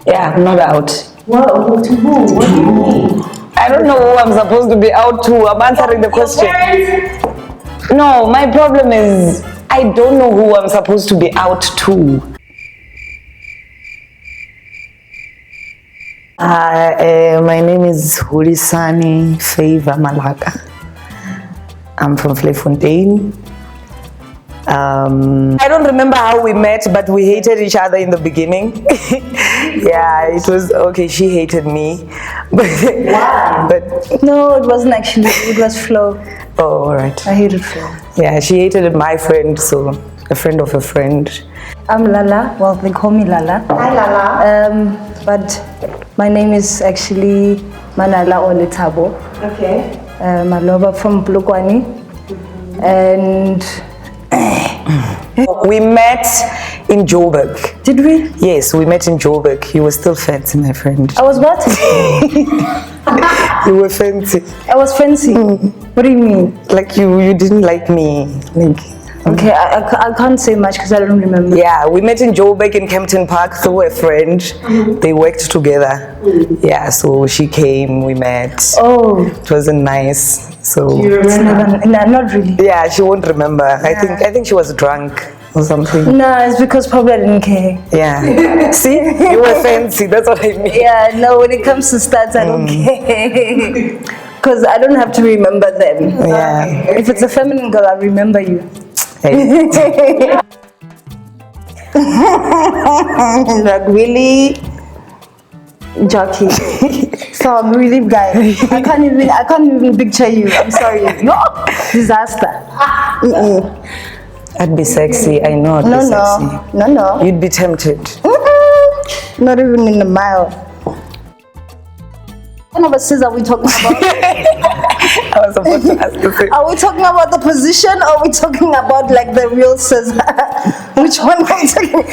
Yeah, I'm not out. Well, to who? What do you mean? I don't know who I'm supposed to be out to. I'm answering the question. No, my problem is I don't know who I'm supposed to be out to. My name is Hurisani Favour Malaka. I'm from Vlefontein. I don't remember how we met, but we hated each other in the beginning. Yeah, it was okay. She hated me. Why? But No, it wasn't actually. It was Flo. oh, all right. I hated Flo. Yeah, she hated my friend, so a friend of a friend. I'm Lala. Well, they call me Lala. Hi, Lala. But my name is actually Manala Olitabo. Okay. Maloba from Blukwani. And We met in Joburg. did we? Yes, we met in Joburg. You were still fancy, my friend. I was what? You were fancy. I was fancy. What do you mean? Like you didn't like me. Like, Okay, I can't say much because I don't remember. yeah, we met in Joburg in Kempton Park through a friend. They worked together. Yeah, so she came, we met. Oh, It wasn't nice. So it's never, no, not really. yeah, she won't remember. I think she was drunk or something. No, it's because probably I didn't care. Yeah. See, you were fancy. That's what I mean. Yeah, no, when it comes to stats, I don't care. Because I don't have to remember them. Yeah. If it's a feminine girl, I'll remember you. Hey. Like really jockey. So I'm really guy. I can't even picture you. I'm sorry. You're disaster. I'd be sexy. I know I'd be sexy. No. You'd be tempted. Not even in a mile. What kind of a scissor are we talking about? I was about to ask the same. Are we talking about the position or are we talking about like the real scissor? Which one are we talking?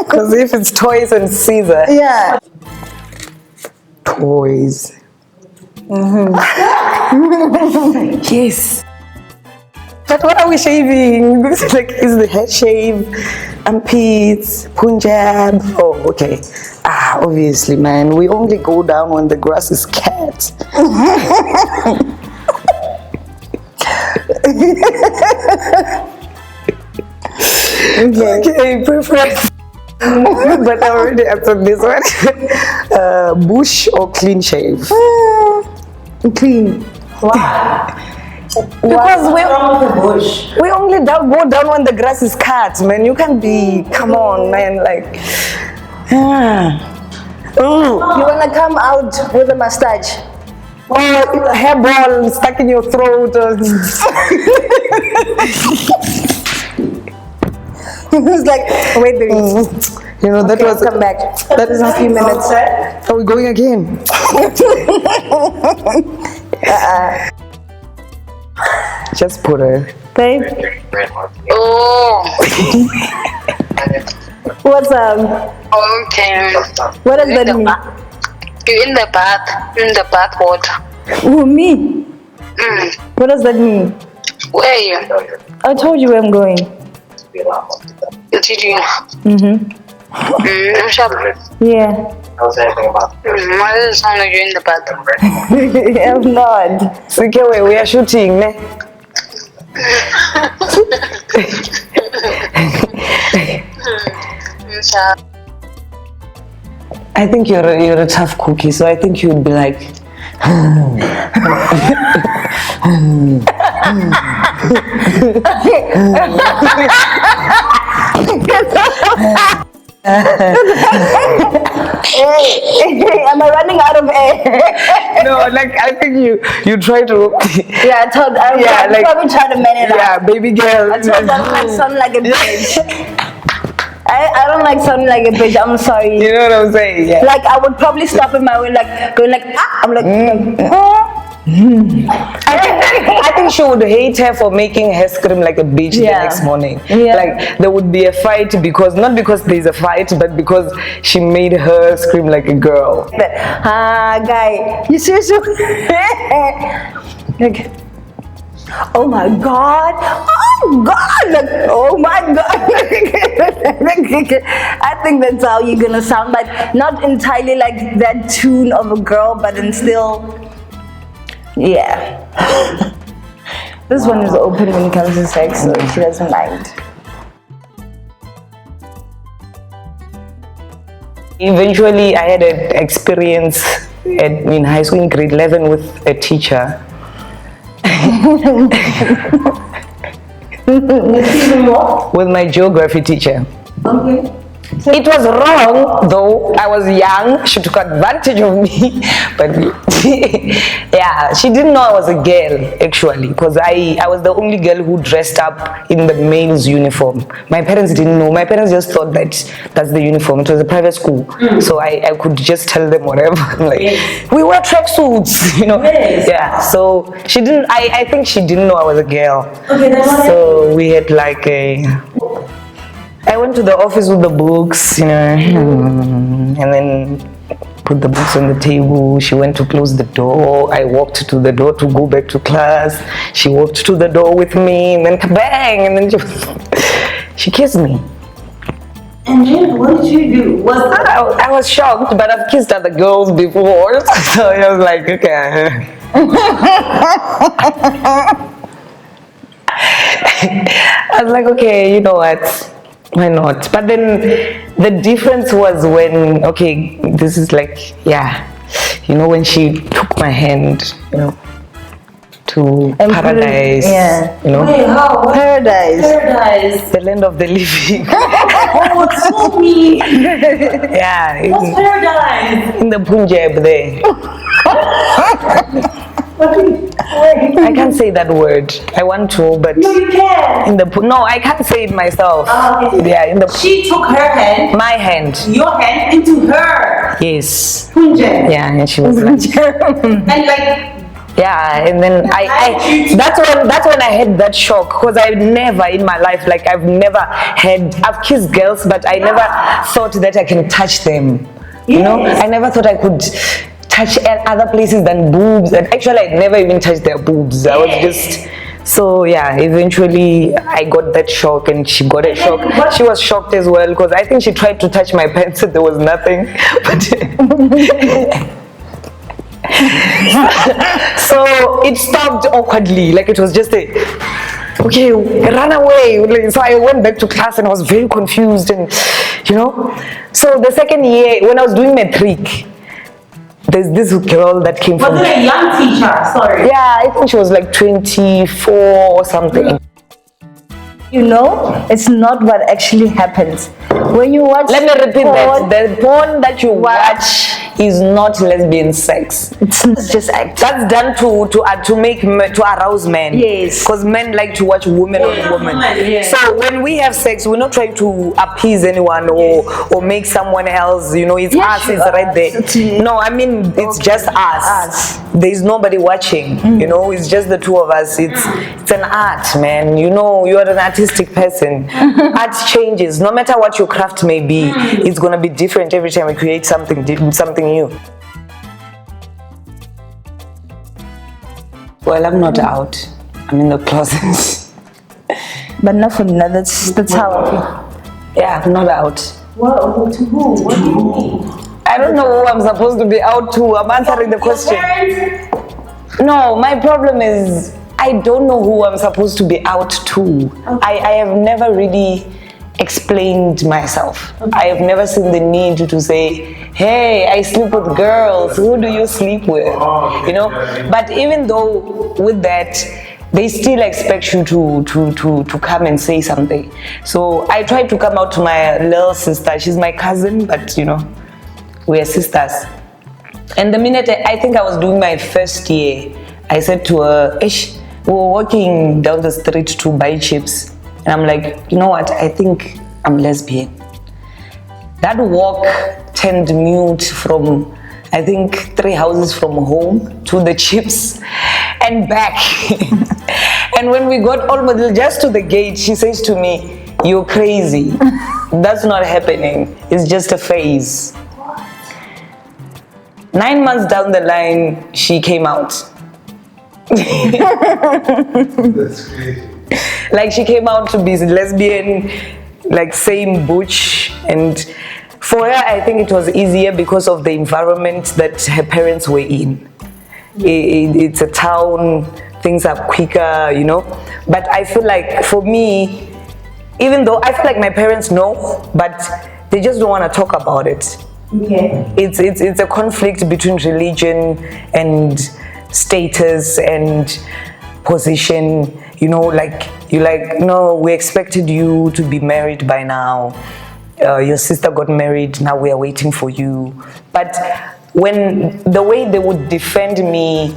Because if it's toys and scissor. Yeah. Toys. Yes. But what are we shaving? This is like, is the head shave, armpits, Punjab. Oh, okay. Obviously, man. We only go down when the grass is cat. Okay, preference. But I already answered this one. Bush or clean shave? Clean. Because What's wrong with the bush? we only go down when the grass is cut, man. You can't be, come on, man, like, yeah. Oh, You wanna come out with a mustache? hairball stuck in your throat. It's like, wait, baby. You know, that was, Come back. that is A few minutes. Are we going again? Just put her. Babe, Oh, what's up? okay. What does that mean? You're in the bath water. Who, me? What does that mean? Where are you? I told you where I'm going. Did you? I'm sure. Yeah. Why does it sound like you're in the bathroom? I'm not. Okay, we are shooting, ne? I think you're a tough cookie, so I think you'd be like, Am I running out of air? no, like I think you try to, Yeah, I like- probably try to man it up. yeah, baby girl. I told them I sound like a bitch. I don't like sounding like a bitch. I'm sorry. You know what I'm saying? Yeah. Like I would probably stop in my way, like going like ah. I'm like. I think she would hate her for making her scream like a bitch the Yeah. next morning. Yeah. Like there would be a fight not because there's a fight, but because she made her scream like a girl. Guy, you seriously? Like, Oh my God. Oh God. Like, oh my God. I think that's how you're gonna sound, like not entirely like that tune of a girl, but then still, yeah. This one is open when it comes to sex, so she doesn't mind. Eventually, I had an experience in high school in grade 11 with a teacher. With my geography teacher. Okay. It was wrong, though. I was young. She took advantage of me. But yeah, she didn't know I was a girl, actually, because I was the only girl who dressed up in the male's uniform. My parents didn't know. My parents just thought that that's the uniform. It was a private school. So I could just tell them whatever. Like, we wear tracksuits, you know. Yes. Yeah, so she didn't, I think she didn't know I was a girl. Okay, then what So we had like I went to the office with the books, you know, and then put the books on the table. She went to close the door. I walked to the door to go back to class. She walked to the door with me, and then bang, and then she kissed me. And then what did you do? I was shocked, but I've kissed other girls before, so I was like, okay. I was like, okay, you know what? Why not? But then the difference was when, okay, this is like, yeah, you know, when she took my hand, you know, to And paradise, yeah. you know, Wait, how? What? Paradise. Paradise. the land of the living. Oh, it's so me. Yeah, What's paradise? in the Punjab there. I can't say that word. I want to, but No, you can. no, I can't say it myself. Okay. Yeah, in the She took her hand, my hand. your hand, into her. Yes. Punjab. Yeah, and she was like, And like, yeah, and then that's when I had that shock, because I've never in my life, like I've kissed girls, but I never thought that I can touch them. You know, Yes. I never thought I could touch other places than boobs, and actually I never even touched their boobs. I was just, so yeah, eventually I got that shock, and she got a shock. She was shocked as well, because I think she tried to touch my pants and there was nothing. But so it stopped awkwardly, like it was just okay, run away. So I went back to class and I was very confused, and you know. So the second year, when I was doing matric, there's this girl that came from, was it a young teacher? Sorry. yeah, I think she was like 24 or something. You know, it's not what actually happens. When you watch, Let me repeat porn, that. The porn that you watch is not lesbian sex. it's just act. That's done to arouse men. Yes. Because men like to watch women on women. Yeah. So when we have sex, we're not trying to appease anyone or make someone else. You know, it's Yeah, us. It's right there. it's you. No, I mean it's just us. There's nobody watching. You know, it's just the two of us. It's an art, man. You know, you are an artistic person. Art changes. No matter what your craft may be, it's gonna be different every time we create something new. Well, I'm not out. I'm in the closet. But not for now. That's how I feel. Yeah, I'm not out. What? To who? What do you mean? I don't know who I'm supposed to be out to. I'm answering the question. Parents? No, my problem is I don't know who I'm supposed to be out to. I have never really explained myself. I have never seen the need to say, hey, I sleep with girls. Who do you sleep with? You know? But even though with that, they still expect you to come and say something. So I tried to come out to my little sister. She's my cousin, but you know, we're sisters. And the minute I think I was doing my first year, I said to her, Ish, we were walking down the street to buy chips. And I'm like, you know what? I think I'm lesbian. That walk turned mute from, I think, 3 houses from home to the chips and back. And when we got almost just to the gate, she says to me, you're crazy. That's not happening. It's just a phase. 9 months down the line, she came out. That's crazy. Like she came out to be lesbian, like same butch, and for her I think it was easier because of the environment that her parents were in. It's a town, things are quicker, you know. But I feel like for me, even though I feel like my parents know, but they just don't want to talk about it. Okay. It's a conflict between religion and status and position. You know, like you're like, no, we expected you to be married by now. Your sister got married, now we are waiting for you. But when the way they would defend me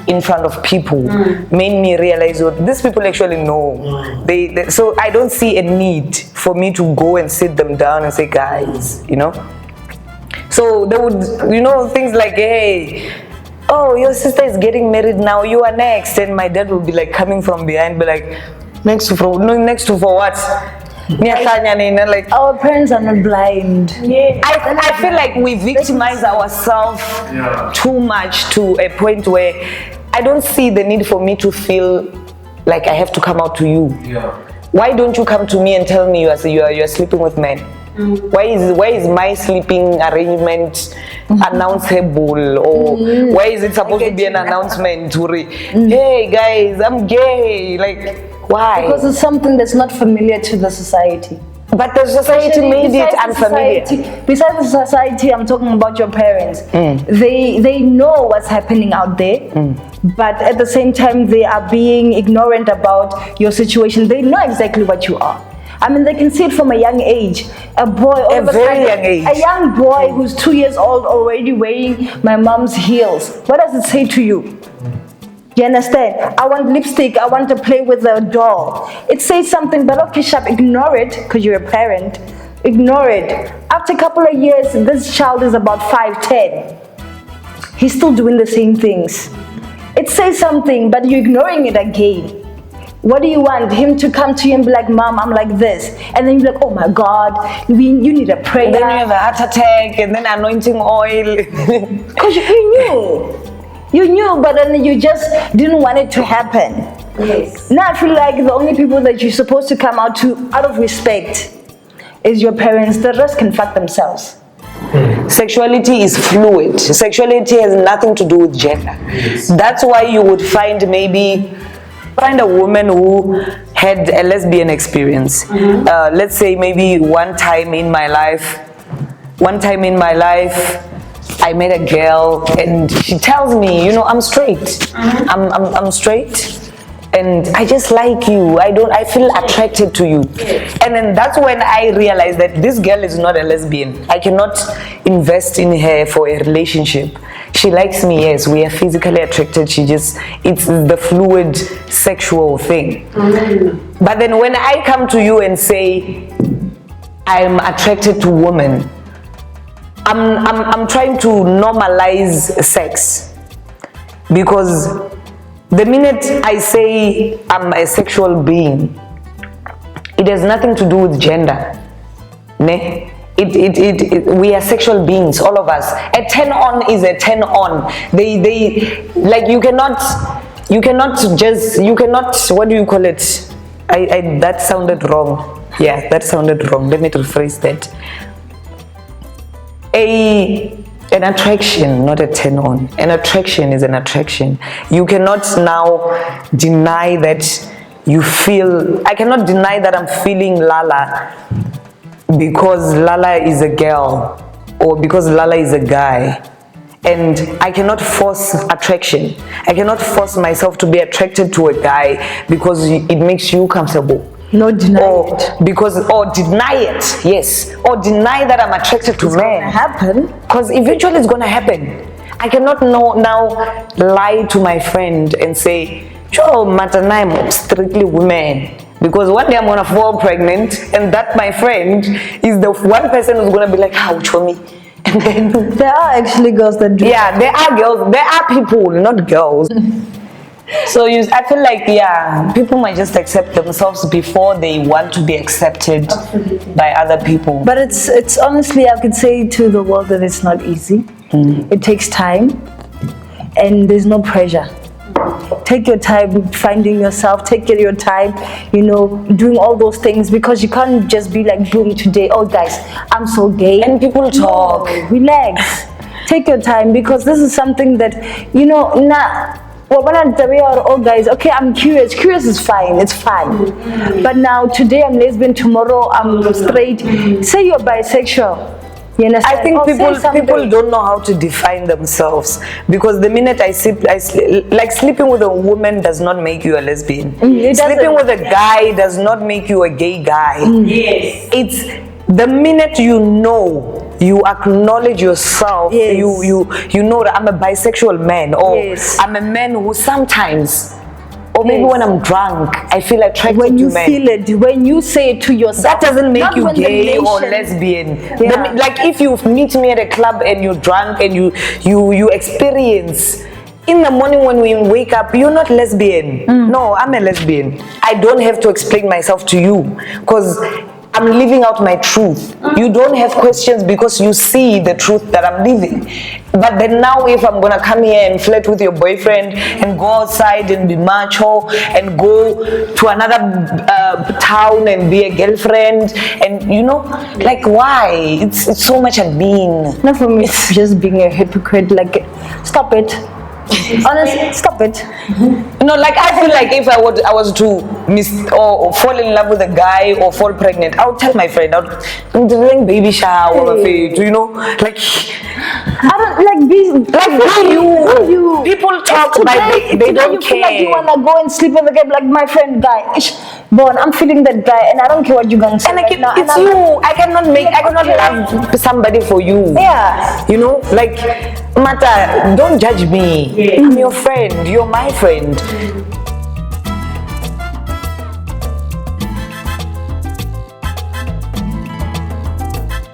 in front of people made me realize what these people actually know. So I don't see a need for me to go and sit them down and say, guys, you know. So they would, you know, things like, hey, oh, your sister is getting married now, you are next. And my dad would be like coming from behind, be like, next to for what? Like, Our parents are not blind. Yeah. I feel like we victimize ourselves too much to a point where I don't see the need for me to feel like I have to come out to you. Yeah. Why don't you come to me and tell me you are sleeping with men? Why is my sleeping arrangement announceable, or why is it supposed to be an announcement to hey guys, I'm gay? Like, why? Because it's something that's not familiar to the society. But the society made it Besides the unfamiliar. society- Besides the society, I'm talking about your parents. They know what's happening out there, but at the same time, they are being ignorant about your situation. They know exactly what you are. I mean, they can see it from a young age. A boy, all of a very sudden, young age. a young boy who's 2 years old already wearing my mom's heels. What does it say to you? You understand? I want lipstick, I want to play with a doll. It says something, but okay, sharp, ignore it, because you're a parent. Ignore it. After a couple of years, this child is about 5'10". He's still doing the same things. It says something, but you're ignoring it again. What do you want? Him to come to you and be like, Mom, I'm like this. And then you're like, oh my God, you need a prayer. Then you have a heart attack and then anointing oil. Because you knew. You knew, but then you just didn't want it to happen. Yes. Now I feel like the only people that you're supposed to come out to out of respect is your parents. The rest can fuck themselves. Sexuality is fluid. Sexuality has nothing to do with gender. That's why you would find a woman who had a lesbian experience. Let's say maybe one time in my life, I met a girl and she tells me, you know, I'm straight. I'm straight. And I just like you. I feel attracted to you. And then that's when I realized that this girl is not a lesbian. I cannot invest in her for a relationship. She likes me, yes, we are physically attracted. It's the fluid sexual thing. But then when I come to you and say, I'm attracted to women, I'm trying to normalize sex. Because the minute I say I'm a sexual being, it has nothing to do with gender. Ne? We are sexual beings, all of us. A turn on is a turn on. They like you cannot what do you call it? That sounded wrong. Yeah, that sounded wrong. Let me rephrase that. An attraction, not a turn on. An attraction is an attraction. You cannot now deny that you feel. I cannot deny that I'm feeling Lala because Lala is a girl or because Lala is a guy. And I cannot force attraction. I cannot force myself to be attracted to a guy because it makes you comfortable. No, deny Or it. or deny it, yes. Or deny that I'm attracted to men. Gonna happen. Because eventually it's gonna happen. I cannot now lie to my friend and say, Joe, I'm strictly women. Because one day I'm gonna fall pregnant, and that my friend is the one person who's gonna be like, how me? And then There are actually girls that do. yeah, there are girls, there are people, not girls. So I feel like people might just accept themselves before they want to be accepted by other people. But it's honestly, I could say to the world that it's not easy. It takes time, and there's no pressure. It take your time finding yourself, take your time, you know, doing all those things, because you can't just be like boom today, oh guys, I'm so gay. And people talk. No, relax. Take your time, because this is something that, you know, well, when I'm oh guys, okay, I'm curious. Curious is fine, it's fun. But now today I'm lesbian, tomorrow I'm straight. Say you're bisexual. You understand? I think Or say people don't know how to define themselves, because the minute I sleep, like sleeping with a woman does not make you a lesbian. It Sleeping doesn't. with a guy does not make you a gay guy. Yes. It's the minute you know, you acknowledge yourself. Yes. You know that I'm a bisexual man, or Yes. I'm a man who sometimes, or maybe Yes. when I'm drunk, I feel attracted when you to men. feel it, when you say it to yourself, That doesn't make not you when the gay or nation- lesbian. Yeah. Like if you meet me at a club and you're drunk and you experience in the morning when we wake up, you're not lesbian. No, I'm a lesbian. I don't have to explain myself to you, because I'm living out my truth. You don't have questions because you see the truth that I'm living. But then now if I'm gonna come here and flirt with your boyfriend and go outside and be macho and go to another town and be a girlfriend, and you know, like why? It's so much admin. Not for me, it's just being a hypocrite. Like, stop it. Honestly, stop it. You know, like I feel like if I was to miss or fall in love with a guy or fall pregnant, I would tell my friend, I'm doing baby shower, you know, like I don't like be like you. people talk, Today- but they today don't you feel like you care. wanna go and sleep with a guy, like my friend guy. Bon, I'm feeling that guy, and I don't care what you're gonna say. And I right keep, now. it's And I'm- you. I cannot love somebody for you. Yeah. You know, like Mata, don't judge me. I'm your friend. You're my friend.